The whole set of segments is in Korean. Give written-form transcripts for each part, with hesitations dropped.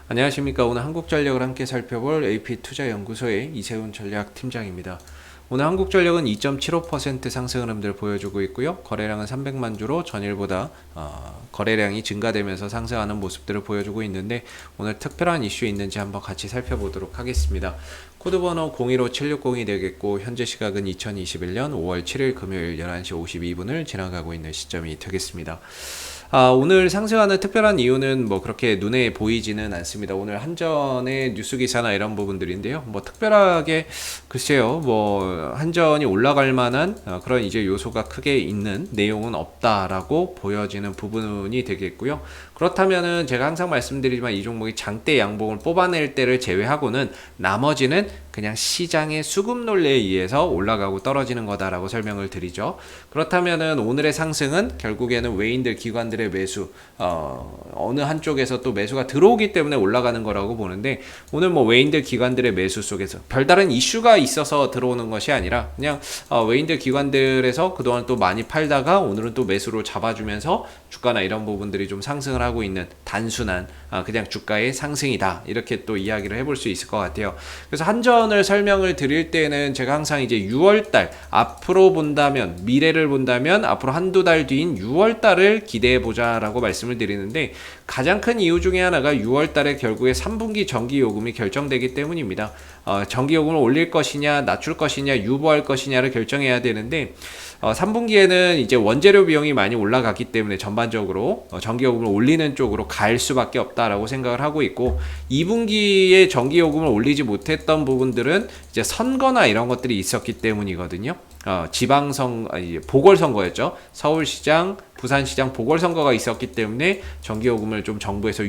안녕하십니까. 오늘 한국전력을 함께 살펴볼 AP투자연구소의 이세훈 전략팀장입니다. 오늘 한국전력은 2.75% 상승 흐름들 보여주고 있고요. 거래량은 300만 주로 전일보다 거래량이 증가되면서 상승하는 모습들을 보여주고 있는데, 오늘 특별한 이슈 있는지 한번 같이 살펴보도록 하겠습니다. 코드번호 015760이 되겠고, 현재 시각은 2021년 5월 7일 금요일 11시 52분을 지나가고 있는 시점이 되겠습니다. 오늘 상승하는 특별한 이유는 뭐 그렇게 눈에 보이지는 않습니다. 오늘 한전의 뉴스 기사나 이런 부분들인데요. 뭐 특별하게 글쎄요, 뭐 한전이 올라갈 만한 그런 이제 요소가 크게 있는 내용은 없다라고 보여지는 부분이 되겠고요. 그렇다면은 제가 항상 말씀드리지만 이 종목이 장대 양봉을 뽑아낼 때를 제외하고는 나머지는 그냥 시장의 수급 논리에 의해서 올라가고 떨어지는 거다라고 설명을 드리죠. 그렇다면은 오늘의 상승은 결국에는 외인들 기관들의 매수, 어느 한쪽에서 또 매수가 들어오기 때문에 올라가는 거라고 보는데, 오늘 뭐 외인들 기관들의 매수 속에서 별다른 이슈가 있어서 들어오는 것이 아니라 그냥 외인들 기관들에서 그동안 또 많이 팔다가 오늘은 또 매수로 잡아주면서 주가나 이런 부분들이 좀 상승을 하고 있는 단순한 그냥 주가의 상승이다, 이렇게 또 이야기를 해볼 수 있을 것 같아요. 그래서 한전을 설명을 드릴 때는 제가 항상 이제 6월달 앞으로 본다면, 미래를 본다면 앞으로 한두 달 뒤인 6월달을 기대해 보자라고 말씀을 드리는데, 가장 큰 이유 중에 하나가 6월달에 결국에 3분기 전기요금이 결정되기 때문입니다. 전기요금을 올릴 것이냐 낮출 것이냐 유보할 것이냐를 결정해야 되는데, 3분기에는 이제 원재료 비용이 많이 올라갔기 때문에 전반적으로 전기요금을 올리는 쪽으로 갈 수밖에 없다라고 생각을 하고 있고, 2분기에 전기요금을 올리지 못했던 부분들은 이제 선거나 이런 것들이 있었기 때문이거든요. 보궐선거였죠. 서울시장, 부산시장 보궐선거가 있었기 때문에 전기요금을 좀 정부에서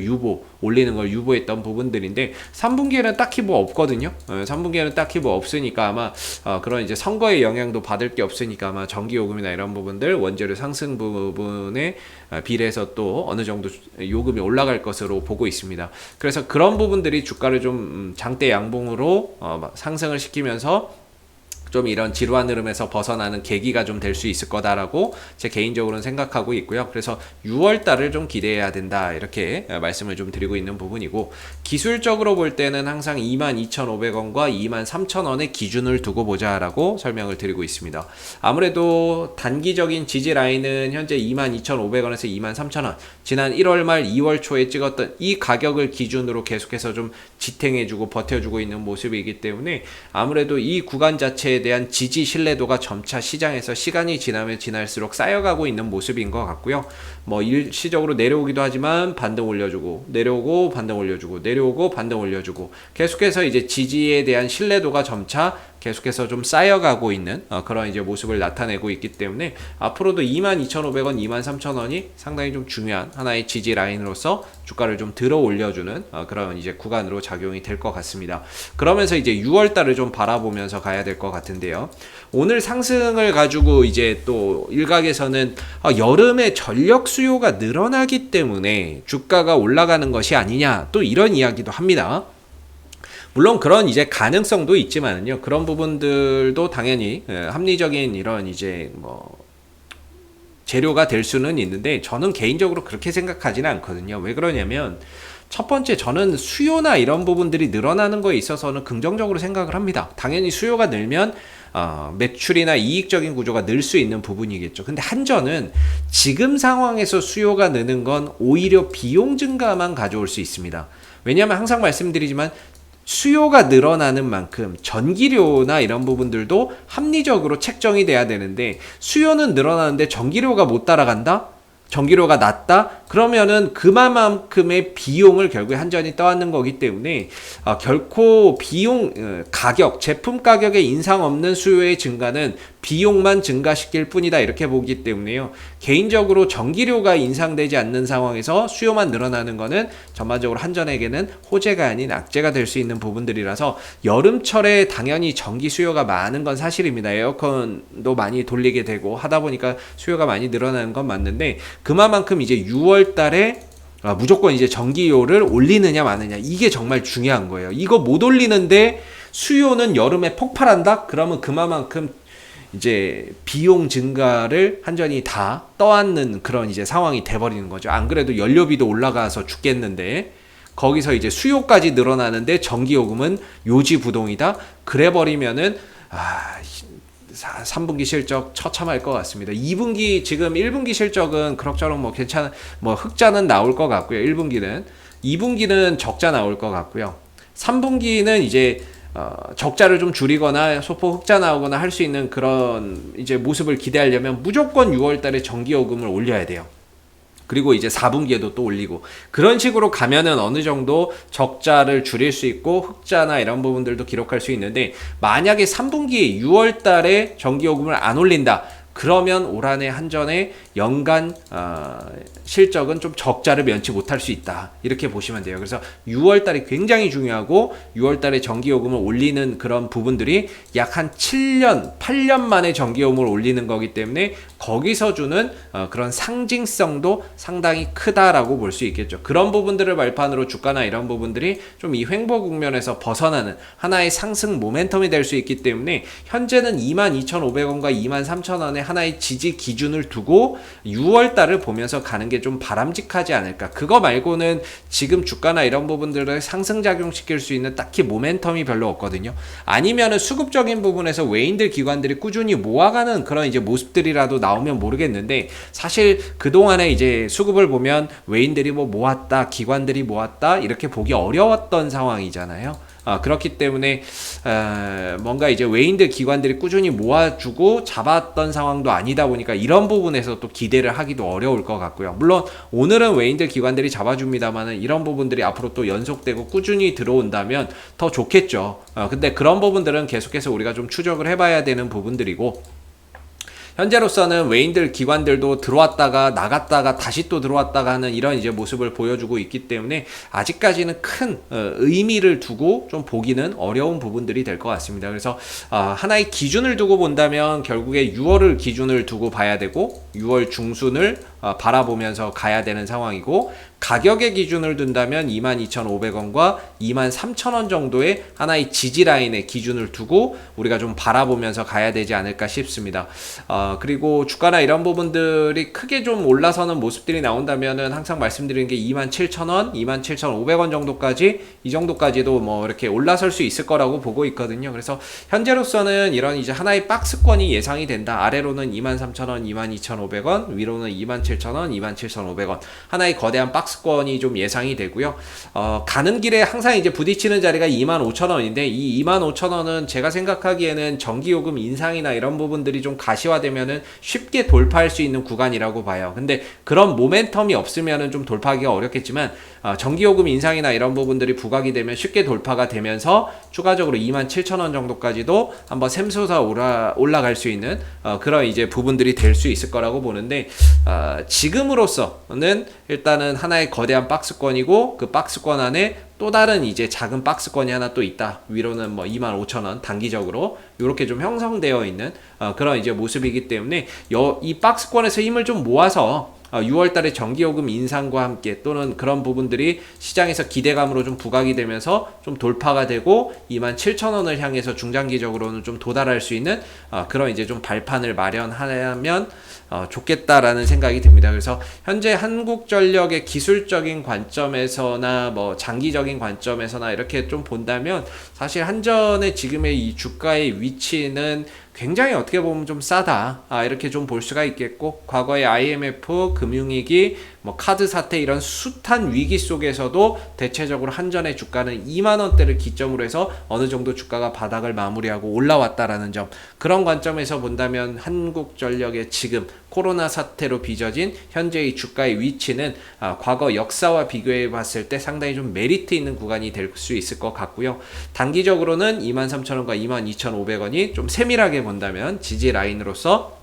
올리는 걸 유보했던 부분들인데, 3분기에는 딱히 뭐 없거든요. 3분기에는 딱히 뭐 없으니까 아마 그런 이제 선거의 영향도 받을 게 없으니까 아마 전기요금이나 이런 부분들, 원재료 상승 부분에 비례해서 또 어느 정도 요금이 올라갈 것으로 보고 있습니다. 그래서 그런 부분들이 주가를 좀 장대 양봉으로 상승을 시키면서 좀 이런 지루한 흐름에서 벗어나는 계기가 좀 될 수 있을 거다라고 제 개인적으로는 생각하고 있고요. 그래서 6월 달을 좀 기대해야 된다, 이렇게 말씀을 좀 드리고 있는 부분이고, 기술적으로 볼 때는 항상 22,500원과 23,000원의 기준을 두고 보자라고 설명을 드리고 있습니다. 아무래도 단기적인 지지 라인은 현재 22,500원에서 23,000원, 지난 1월 말 2월 초에 찍었던 이 가격을 기준으로 계속해서 좀 지탱해주고 버텨주고 있는 모습이기 때문에, 아무래도 이 구간 자체에 대한 지지 신뢰도가 점차 시장에서 시간이 지나면 지날수록 쌓여가고 있는 모습인 것 같고요. 뭐 일시적으로 내려오기도 하지만 반등 올려주고, 내려오고 반등 올려주고, 내려오고 반등 올려주고, 계속해서 이제 지지에 대한 신뢰도가 점차 계속해서 좀 쌓여가고 있는 그런 이제 모습을 나타내고 있기 때문에, 앞으로도 22,500원, 23,000원이 상당히 좀 중요한 하나의 지지 라인으로서 주가를 좀 들어 올려주는 그런 이제 구간으로 작용이 될 것 같습니다. 그러면서 이제 6월달을 좀 바라보면서 가야 될 것 같은데요. 오늘 상승을 가지고 이제 또 일각에서는 여름에 전력 수요가 늘어나기 때문에 주가가 올라가는 것이 아니냐, 또 이런 이야기도 합니다. 물론 그런 이제 가능성도 있지만요, 그런 부분들도 당연히 합리적인 이런 이제 뭐 재료가 될 수는 있는데, 저는 개인적으로 그렇게 생각하지는 않거든요. 왜 그러냐면, 첫 번째, 저는 수요나 이런 부분들이 늘어나는 거에 있어서는 긍정적으로 생각을 합니다. 당연히 수요가 늘면 매출이나 이익적인 구조가 늘 수 있는 부분이겠죠. 근데 한전은 지금 상황에서 수요가 느는 건 오히려 비용 증가만 가져올 수 있습니다. 왜냐하면 항상 말씀드리지만, 수요가 늘어나는 만큼 전기료나 이런 부분들도 합리적으로 책정이 돼야 되는데, 수요는 늘어나는데 전기료가 못 따라간다? 전기료가 낮다? 그러면은 그만큼의 비용을 결국에 한전이 떠안는 거기 때문에 결코 가격, 제품 가격에 인상 없는 수요의 증가는 비용만 증가시킬 뿐이다, 이렇게 보기 때문에요. 개인적으로 전기료가 인상되지 않는 상황에서 수요만 늘어나는 거는 전반적으로 한전에게는 호재가 아닌 악재가 될 수 있는 부분들이라서, 여름철에 당연히 전기 수요가 많은 건 사실입니다. 에어컨도 많이 돌리게 되고 하다 보니까 수요가 많이 늘어나는 건 맞는데, 그만큼 이제 6월 달에 무조건 이제 전기료를 올리느냐 마느냐, 이게 정말 중요한 거예요. 이거 못 올리는데 수요는 여름에 폭발한다? 그러면 그만큼 이제 비용 증가를 한전이 다 떠안는 그런 이제 상황이 돼버리는 거죠. 안 그래도 연료비도 올라가서 죽겠는데, 거기서 이제 수요까지 늘어나는데 전기요금은 요지부동이다. 그래 버리면은 3분기 실적 처참할 것 같습니다. 2분기 지금 1분기 실적은 그럭저럭 뭐 괜찮은 뭐 흑자는 나올 것 같고요. 1분기는 2분기는 적자 나올 것 같고요. 3분기는 이제 적자를 좀 줄이거나 소폭 흑자 나오거나 할 수 있는 그런 이제 모습을 기대하려면 무조건 6월달에 전기요금을 올려야 돼요. 그리고 이제 4분기에도 또 올리고 그런 식으로 가면은 어느 정도 적자를 줄일 수 있고 흑자나 이런 부분들도 기록할 수 있는데, 만약에 3분기 6월 달에 전기요금을 안 올린다. 그러면 올 한해 한전의 연간 실적은 좀 적자를 면치 못할 수 있다. 이렇게 보시면 돼요. 그래서 6월달이 굉장히 중요하고 6월달에 전기요금을 올리는 그런 부분들이 약 한 7년, 8년 만에 전기요금을 올리는 거기 때문에 거기서 주는 그런 상징성도 상당히 크다라고 볼 수 있겠죠. 그런 부분들을 발판으로 주가나 이런 부분들이 좀 이 횡보 국면에서 벗어나는 하나의 상승 모멘텀이 될 수 있기 때문에 현재는 22,500원과 23,000원에 하나의 지지 기준을 두고 6월 달을 보면서 가는 게 좀 바람직하지 않을까. 그거 말고는 지금 주가나 이런 부분들을 상승작용시킬 수 있는 딱히 모멘텀이 별로 없거든요. 아니면은 수급적인 부분에서 외인들 기관들이 꾸준히 모아가는 그런 이제 모습들이라도 나오면 모르겠는데, 사실 그동안에 이제 수급을 보면 외인들이 뭐 모았다, 기관들이 모았다 이렇게 보기 어려웠던 상황이잖아요. 그렇기 때문에 뭔가 이제 외인들 기관들이 꾸준히 모아주고 잡았던 상황도 아니다 보니까 이런 부분에서 또 기대를 하기도 어려울 것 같고요. 물론 오늘은 외인들 기관들이 잡아줍니다만은 이런 부분들이 앞으로 또 연속되고 꾸준히 들어온다면 더 좋겠죠. 근데 그런 부분들은 계속해서 우리가 좀 추적을 해봐야 되는 부분들이고, 현재로서는 외인들 기관들도 들어왔다가 나갔다가 다시 또 들어왔다가 하는 이런 이제 모습을 보여주고 있기 때문에 아직까지는 큰 의미를 두고 좀 보기는 어려운 부분들이 될 것 같습니다. 그래서 하나의 기준을 두고 본다면 결국에 6월을 기준을 두고 봐야 되고 6월 중순을 바라보면서 가야 되는 상황이고, 가격의 기준을 둔다면 22,500원과 23,000원 정도의 하나의 지지 라인의 기준을 두고 우리가 좀 바라보면서 가야 되지 않을까 싶습니다. 그리고 주가나 이런 부분들이 크게 좀 올라서는 모습들이 나온다면은 항상 말씀드리는 게 27,000원, 27,500원 정도까지, 이 정도까지도 뭐 이렇게 올라설 수 있을 거라고 보고 있거든요. 그래서 현재로서는 이런 이제 하나의 박스권이 예상이 된다. 아래로는 23,000원, 22,500원, 위로는 27,000원, 27,500원. 하나의 거대한 박스권이 좀 예상이 되고요. 가는 길에 항상 이제 부딪히는 자리가 25,000원인데 이 25,000원은 제가 생각하기에는 전기요금 인상이나 이런 부분들이 좀 가시화되면은 쉽게 돌파할 수 있는 구간이라고 봐요. 근데 그런 모멘텀이 없으면은 좀 돌파하기가 어렵겠지만 전기요금 인상이나 이런 부분들이 부각이 되면 쉽게 돌파가 되면서 추가적으로 27,000원 정도까지도 한번 샘솟아 올라갈 수 있는 그런 이제 부분들이 될 수 있을 거라고 보는데, 지금으로서는 일단은 하나의 거대한 박스권이고 그 박스권 안에 또 다른 이제 작은 박스권이 하나 또 있다. 위로는 뭐 25,000원 단기적으로 이렇게 좀 형성되어 있는 그런 이제 모습이기 때문에 이 박스권에서 힘을 좀 모아서 6월달에 전기요금 인상과 함께 또는 그런 부분들이 시장에서 기대감으로 좀 부각이 되면서 좀 돌파가 되고 27,000원을 향해서 중장기적으로는 좀 도달할 수 있는 그런 이제 좀 발판을 마련하면 좋겠다라는 생각이 듭니다. 그래서 현재 한국전력의 기술적인 관점에서나 뭐 장기적인 관점에서나 이렇게 좀 본다면 사실 한전의 지금의 이 주가의 위치는 굉장히 어떻게 보면 좀 싸다, 이렇게 좀 볼 수가 있겠고, 과거의 IMF 금융위기, 뭐 카드 사태 이런 숱한 위기 속에서도 대체적으로 한전의 주가는 2만원대를 기점으로 해서 어느 정도 주가가 바닥을 마무리하고 올라왔다라는 점, 그런 관점에서 본다면 한국전력의 지금 코로나 사태로 빚어진 현재의 주가의 위치는 과거 역사와 비교해 봤을 때 상당히 좀 메리트 있는 구간이 될 수 있을 것 같고요. 단기적으로는 23,000원과 22,500원이 좀 세밀하게 본다면 지지 라인으로서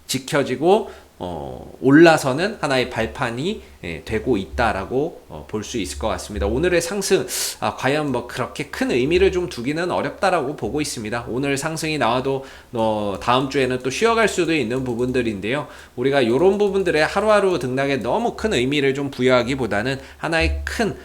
지켜지고 올라서는 하나의 발판이 되고 있다라고 볼 수 있을 것 같습니다. 오늘의 상승 과연 뭐 그렇게 큰 의미를 좀 두기는 어렵다라고 보고 있습니다. 오늘 상승이 나와도 다음 주에는 또 쉬어갈 수도 있는 부분들인데요. 우리가 이런 부분들의 하루하루 등락에 너무 큰 의미를 좀 부여하기보다는 하나의 큰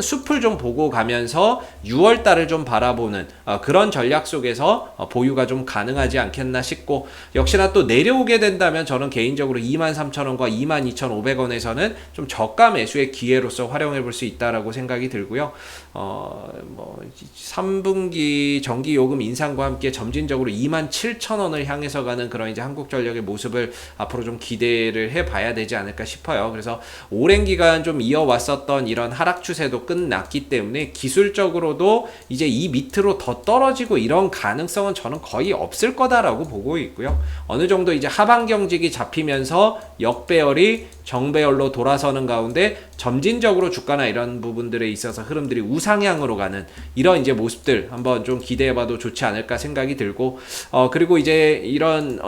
숲을 좀 보고 가면서 6월 달을 좀 바라보는 그런 전략 속에서 보유가 좀 가능하지 않겠나 싶고, 역시나 또 내려오게 된다면 저는 개인 개인적으로 23,000원과 22,500원에서는 좀 저가 매수의 기회로서 활용해 볼 수 있다라고 생각이 들고요. 3분기 전기 요금 인상과 함께 점진적으로 27,000원을 향해서 가는 그런 이제 한국전력의 모습을 앞으로 좀 기대를 해 봐야 되지 않을까 싶어요. 그래서 오랜 기간 좀 이어왔었던 이런 하락 추세도 끝났기 때문에 기술적으로도 이제 이 밑으로 더 떨어지고 이런 가능성은 저는 거의 없을 거다라고 보고 있고요. 어느 정도 이제 하방 경직이 잡히면서 역배열이 정배열로 돌아서는 가운데 점진적으로 주가나 이런 부분들에 있어서 흐름들이 우상향으로 가는 이런 이제 모습들 한번 좀 기대해봐도 좋지 않을까 생각이 들고, 그리고 이제 이런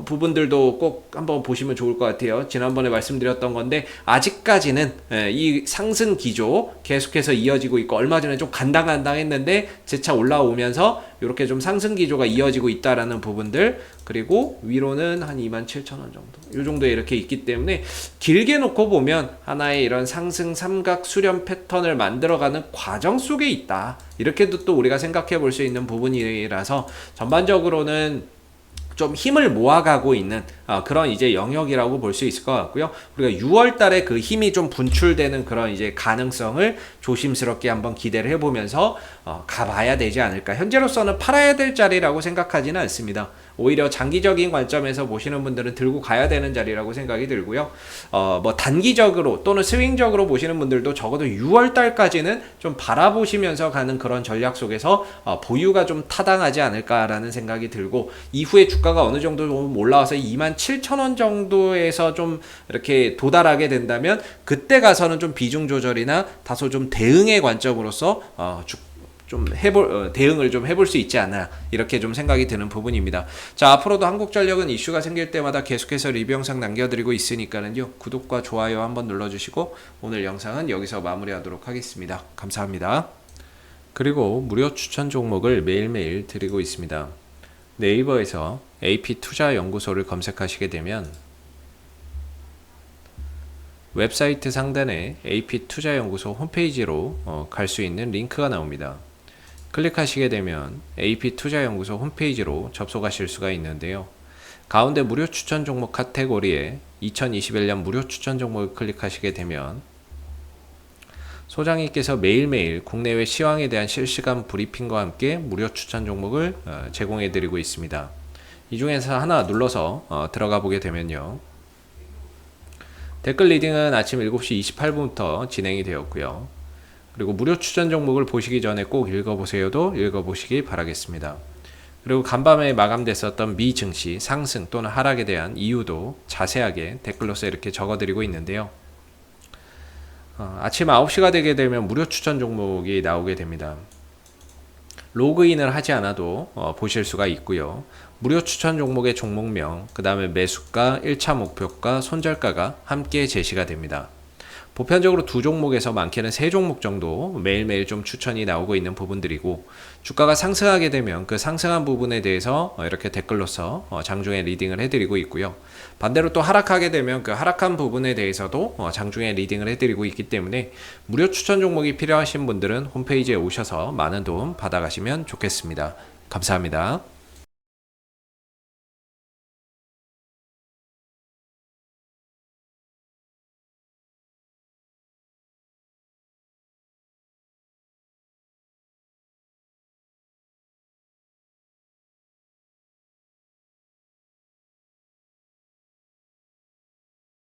부분들도 꼭 한번 보시면 좋을 것 같아요. 지난번에 말씀드렸던 건데 아직까지는 이 상승 기조 계속해서 이어지고 있고, 얼마 전에 좀 간당간당했는데 재차 올라오면서 이렇게 좀 상승 기조가 이어지고 있다라는 부분들, 그리고 위로는 한 27,000원 정도 이 정도에 이렇게 있기 때문에 길게 놓고 보면 하나의 이런 상승 삼각 수렴 패턴을 만들어가는 과정 속에 있다, 이렇게도 또 우리가 생각해 볼 수 있는 부분이라서 전반적으로는 좀 힘을 모아가고 있는 그런 이제 영역이라고 볼 수 있을 것 같고요. 우리가 6월 달에 그 힘이 좀 분출되는 그런 이제 가능성을 조심스럽게 한번 기대를 해보면서 가봐야 되지 않을까. 현재로서는 팔아야 될 자리라고 생각하지는 않습니다. 오히려 장기적인 관점에서 보시는 분들은 들고 가야 되는 자리라고 생각이 들고요. 뭐 단기적으로 또는 스윙적으로 보시는 분들도 적어도 6월 달까지는 좀 바라보시면서 가는 그런 전략 속에서 보유가 좀 타당하지 않을까라는 생각이 들고, 이후에 주가가 어느 정도 좀 올라와서 27,000원 정도에서 좀 이렇게 도달하게 된다면 그때 가서는 좀 비중 조절이나 다소 좀 대응의 관점으로서 대응을 좀 해볼 수 있지 않나, 이렇게 좀 생각이 드는 부분입니다. 자, 앞으로도 한국전력은 이슈가 생길 때마다 계속해서 리뷰 영상 남겨드리고 있으니까는요, 구독과 좋아요 한번 눌러주시고 오늘 영상은 여기서 마무리하도록 하겠습니다. 감사합니다. 그리고 무료 추천 종목을 매일매일 드리고 있습니다. 네이버에서 AP투자연구소를 검색하시게 되면 웹사이트 상단에 AP투자연구소 홈페이지로 갈 수 있는 링크가 나옵니다. 클릭하시게 되면 AP투자연구소 홈페이지로 접속하실 수가 있는데요. 가운데 무료 추천 종목 카테고리에 2021년 무료 추천 종목을 클릭하시게 되면 소장님께서 매일매일 국내외 시황에 대한 실시간 브리핑과 함께 무료 추천 종목을 제공해 드리고 있습니다. 이 중에서 하나 눌러서 들어가 보게 되면요, 댓글 리딩은 아침 7시 28분부터 진행이 되었고요. 그리고 무료 추천 종목을 보시기 전에 꼭 읽어보세요도 읽어보시기 바라겠습니다. 그리고 간밤에 마감됐었던 미 증시 상승 또는 하락에 대한 이유도 자세하게 댓글로서 이렇게 적어드리고 있는데요. 아침 9시가 되게 되면 무료 추천 종목이 나오게 됩니다. 로그인을 하지 않아도 보실 수가 있고요. 무료 추천 종목의 종목명, 그 다음에 매수가, 1차 목표가, 손절가가 함께 제시가 됩니다. 보편적으로 두 종목에서 많게는 세 종목 정도 매일매일 좀 추천이 나오고 있는 부분들이고, 주가가 상승하게 되면 그 상승한 부분에 대해서 이렇게 댓글로서 장중에 리딩을 해드리고 있고요. 반대로 또 하락하게 되면 그 하락한 부분에 대해서도 장중에 리딩을 해드리고 있기 때문에 무료 추천 종목이 필요하신 분들은 홈페이지에 오셔서 많은 도움 받아가시면 좋겠습니다. 감사합니다.